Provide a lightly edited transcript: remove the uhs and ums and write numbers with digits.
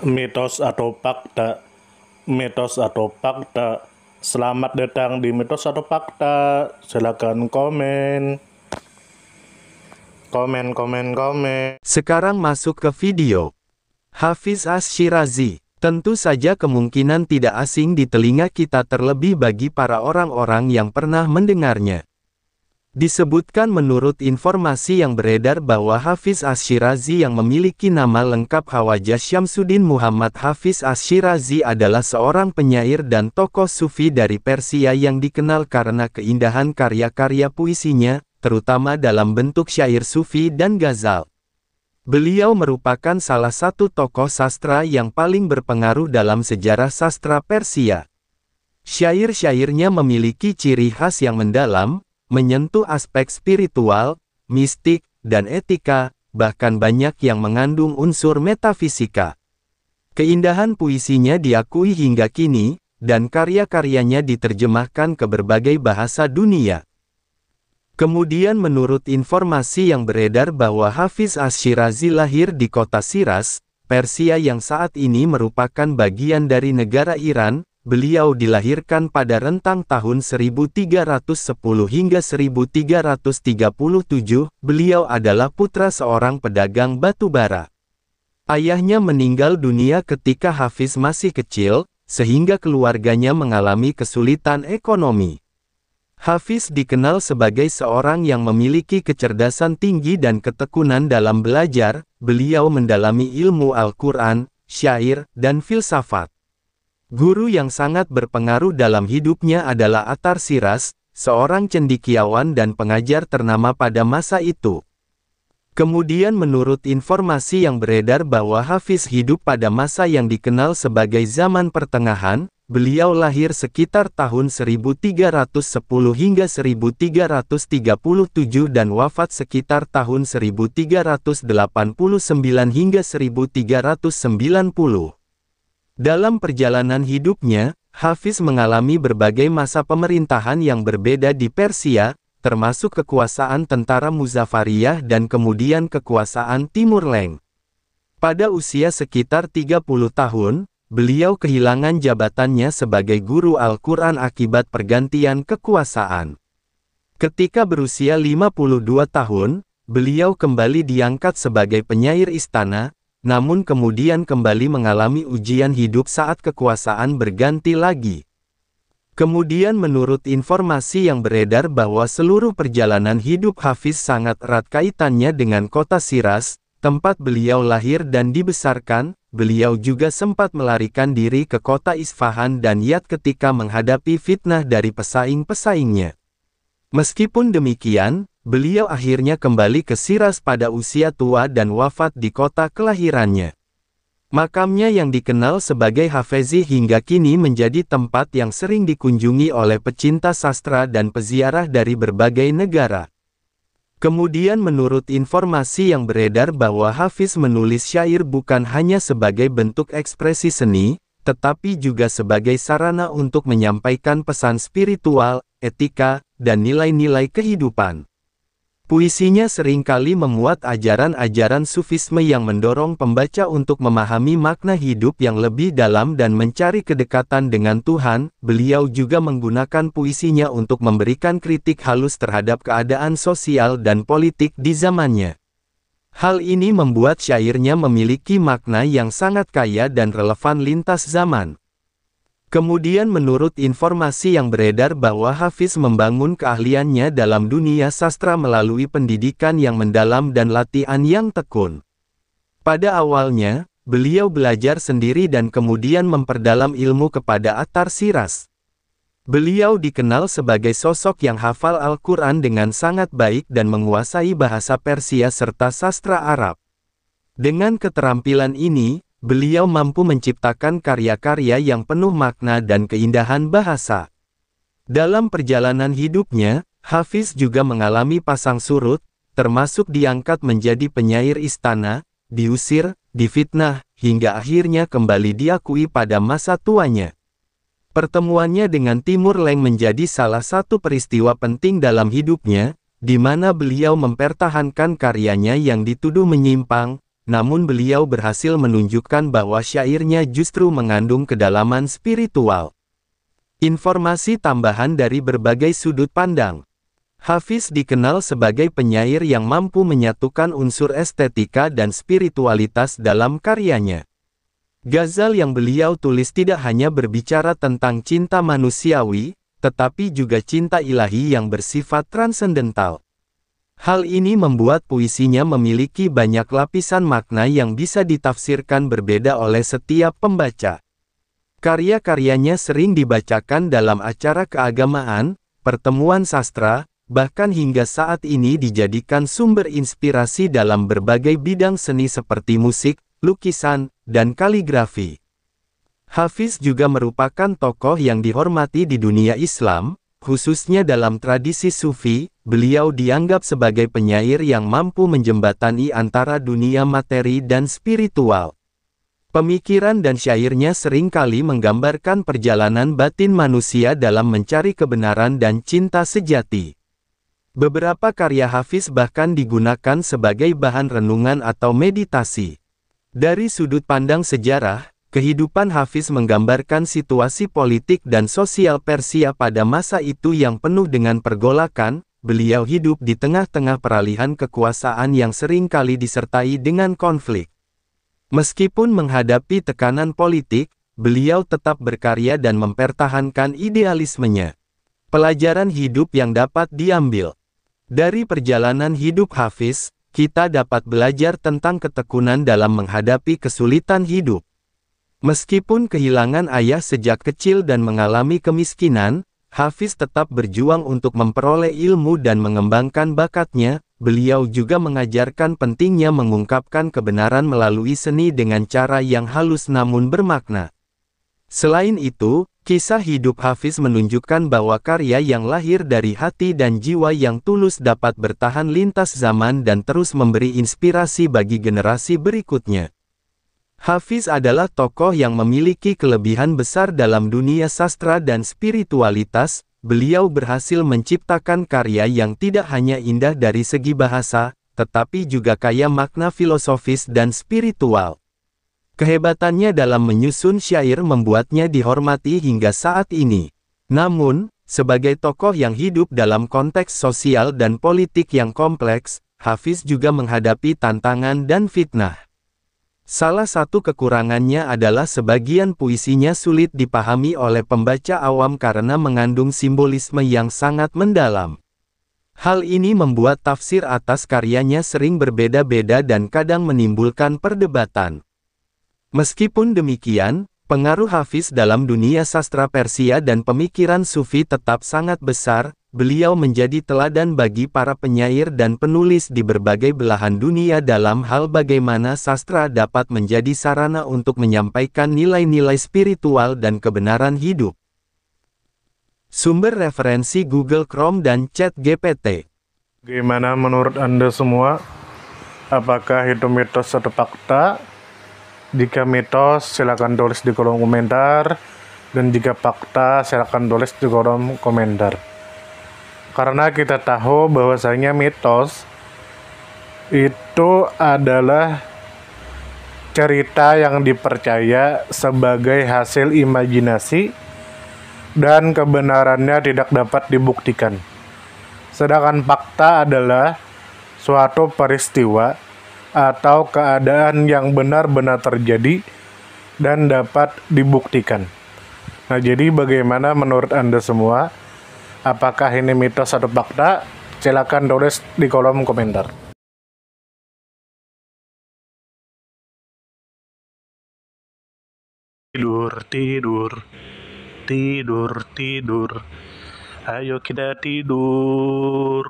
Mitos atau fakta? Mitos atau fakta? Selamat datang di Mitos atau Fakta. Silakan komen. Komen. Sekarang masuk ke video. Hafiz Ash-Shirazi. Tentu saja kemungkinan tidak asing di telinga kita, terlebih bagi para orang-orang yang pernah mendengarnya. Disebutkan menurut informasi yang beredar bahwa Hafiz Ash-Shirazi yang memiliki nama lengkap Khawaja Syamsuddin Muhammad Hafiz Ash-Shirazi adalah seorang penyair dan tokoh sufi dari Persia yang dikenal karena keindahan karya-karya puisinya, terutama dalam bentuk syair sufi dan ghazal. Beliau merupakan salah satu tokoh sastra yang paling berpengaruh dalam sejarah sastra Persia. Syair-syairnya memiliki ciri khas yang mendalam, menyentuh aspek spiritual, mistik, dan etika, bahkan banyak yang mengandung unsur metafisika. Keindahan puisinya diakui hingga kini, dan karya-karyanya diterjemahkan ke berbagai bahasa dunia. Kemudian menurut informasi yang beredar bahwa Hafiz Ash-Shirazi lahir di kota Shiraz, Persia yang saat ini merupakan bagian dari negara Iran. Beliau dilahirkan pada rentang tahun 1310 hingga 1337. Beliau adalah putra seorang pedagang batu bara. Ayahnya meninggal dunia ketika Hafiz masih kecil, sehingga keluarganya mengalami kesulitan ekonomi. Hafiz dikenal sebagai seorang yang memiliki kecerdasan tinggi dan ketekunan dalam belajar. Beliau mendalami ilmu Al-Quran, syair, dan filsafat. Guru yang sangat berpengaruh dalam hidupnya adalah Attar Shiraz, seorang cendekiawan dan pengajar ternama pada masa itu. Kemudian menurut informasi yang beredar bahwa Hafiz hidup pada masa yang dikenal sebagai zaman pertengahan. Beliau lahir sekitar tahun 1310 hingga 1337 dan wafat sekitar tahun 1389 hingga 1390. Dalam perjalanan hidupnya, Hafiz mengalami berbagai masa pemerintahan yang berbeda di Persia, termasuk kekuasaan tentara Muzaffariyah dan kemudian kekuasaan Timur Leng. Pada usia sekitar 30 tahun, beliau kehilangan jabatannya sebagai guru Al-Quran akibat pergantian kekuasaan. Ketika berusia 52 tahun, beliau kembali diangkat sebagai penyair istana, namun kemudian kembali mengalami ujian hidup saat kekuasaan berganti lagi. Kemudian menurut informasi yang beredar bahwa seluruh perjalanan hidup Hafiz sangat erat kaitannya dengan kota Shiraz, tempat beliau lahir dan dibesarkan. Beliau juga sempat melarikan diri ke kota Isfahan dan Yat ketika menghadapi fitnah dari pesaing-pesaingnya. Meskipun demikian, beliau akhirnya kembali ke Shiraz pada usia tua dan wafat di kota kelahirannya. Makamnya yang dikenal sebagai Hafezi hingga kini menjadi tempat yang sering dikunjungi oleh pecinta sastra dan peziarah dari berbagai negara. Kemudian menurut informasi yang beredar bahwa Hafiz menulis syair bukan hanya sebagai bentuk ekspresi seni, tetapi juga sebagai sarana untuk menyampaikan pesan spiritual, etika, dan nilai-nilai kehidupan. Puisinya seringkali memuat ajaran-ajaran sufisme yang mendorong pembaca untuk memahami makna hidup yang lebih dalam dan mencari kedekatan dengan Tuhan. Beliau juga menggunakan puisinya untuk memberikan kritik halus terhadap keadaan sosial dan politik di zamannya. Hal ini membuat syairnya memiliki makna yang sangat kaya dan relevan lintas zaman. Kemudian menurut informasi yang beredar bahwa Hafiz membangun keahliannya dalam dunia sastra melalui pendidikan yang mendalam dan latihan yang tekun. Pada awalnya, beliau belajar sendiri dan kemudian memperdalam ilmu kepada Attar Shiraz. Beliau dikenal sebagai sosok yang hafal Al-Quran dengan sangat baik dan menguasai bahasa Persia serta sastra Arab. Dengan keterampilan ini, beliau mampu menciptakan karya-karya yang penuh makna dan keindahan bahasa. Dalam perjalanan hidupnya, Hafiz juga mengalami pasang surut, termasuk diangkat menjadi penyair istana, diusir, difitnah, hingga akhirnya kembali diakui pada masa tuanya. Pertemuannya dengan Timur Leng menjadi salah satu peristiwa penting dalam hidupnya, di mana beliau mempertahankan karyanya yang dituduh menyimpang, namun beliau berhasil menunjukkan bahwa syairnya justru mengandung kedalaman spiritual. Informasi tambahan dari berbagai sudut pandang. Hafiz dikenal sebagai penyair yang mampu menyatukan unsur estetika dan spiritualitas dalam karyanya. Ghazal yang beliau tulis tidak hanya berbicara tentang cinta manusiawi, tetapi juga cinta ilahi yang bersifat transendental. Hal ini membuat puisinya memiliki banyak lapisan makna yang bisa ditafsirkan berbeda oleh setiap pembaca. Karya-karyanya sering dibacakan dalam acara keagamaan, pertemuan sastra, bahkan hingga saat ini dijadikan sumber inspirasi dalam berbagai bidang seni seperti musik, lukisan, dan kaligrafi. Hafiz juga merupakan tokoh yang dihormati di dunia Islam, khususnya dalam tradisi Sufi. Beliau dianggap sebagai penyair yang mampu menjembatani antara dunia materi dan spiritual. Pemikiran dan syairnya seringkali menggambarkan perjalanan batin manusia dalam mencari kebenaran dan cinta sejati. Beberapa karya Hafiz bahkan digunakan sebagai bahan renungan atau meditasi. Dari sudut pandang sejarah, kehidupan Hafiz menggambarkan situasi politik dan sosial Persia pada masa itu yang penuh dengan pergolakan. Beliau hidup di tengah-tengah peralihan kekuasaan yang seringkali disertai dengan konflik. Meskipun menghadapi tekanan politik, beliau tetap berkarya dan mempertahankan idealismenya. Pelajaran hidup yang dapat diambil. Dari perjalanan hidup Hafiz, kita dapat belajar tentang ketekunan dalam menghadapi kesulitan hidup. Meskipun kehilangan ayah sejak kecil dan mengalami kemiskinan, Hafiz tetap berjuang untuk memperoleh ilmu dan mengembangkan bakatnya. Beliau juga mengajarkan pentingnya mengungkapkan kebenaran melalui seni dengan cara yang halus namun bermakna. Selain itu, kisah hidup Hafiz menunjukkan bahwa karya yang lahir dari hati dan jiwa yang tulus dapat bertahan lintas zaman dan terus memberi inspirasi bagi generasi berikutnya. Hafiz adalah tokoh yang memiliki kelebihan besar dalam dunia sastra dan spiritualitas. Beliau berhasil menciptakan karya yang tidak hanya indah dari segi bahasa, tetapi juga kaya makna filosofis dan spiritual. Kehebatannya dalam menyusun syair membuatnya dihormati hingga saat ini. Namun, sebagai tokoh yang hidup dalam konteks sosial dan politik yang kompleks, Hafiz juga menghadapi tantangan dan fitnah. Salah satu kekurangannya adalah sebagian puisinya sulit dipahami oleh pembaca awam karena mengandung simbolisme yang sangat mendalam. Hal ini membuat tafsir atas karyanya sering berbeda-beda dan kadang menimbulkan perdebatan. Meskipun demikian, pengaruh Hafiz dalam dunia sastra Persia dan pemikiran Sufi tetap sangat besar. Beliau menjadi teladan bagi para penyair dan penulis di berbagai belahan dunia dalam hal bagaimana sastra dapat menjadi sarana untuk menyampaikan nilai-nilai spiritual dan kebenaran hidup. Sumber referensi Google Chrome dan ChatGPT. Gimana menurut Anda semua? Apakah itu mitos atau fakta? Jika mitos, silakan tulis di kolom komentar. Dan jika fakta, silakan tulis di kolom komentar. Karena kita tahu bahwasanya mitos itu adalah cerita yang dipercaya sebagai hasil imajinasi dan kebenarannya tidak dapat dibuktikan. Sedangkan fakta adalah suatu peristiwa atau keadaan yang benar-benar terjadi dan dapat dibuktikan. Nah, jadi bagaimana menurut Anda semua? Apakah ini mitos atau fakta? Silakan tulis di kolom komentar. Tidur, tidur, tidur, tidur. Ayo kita tidur.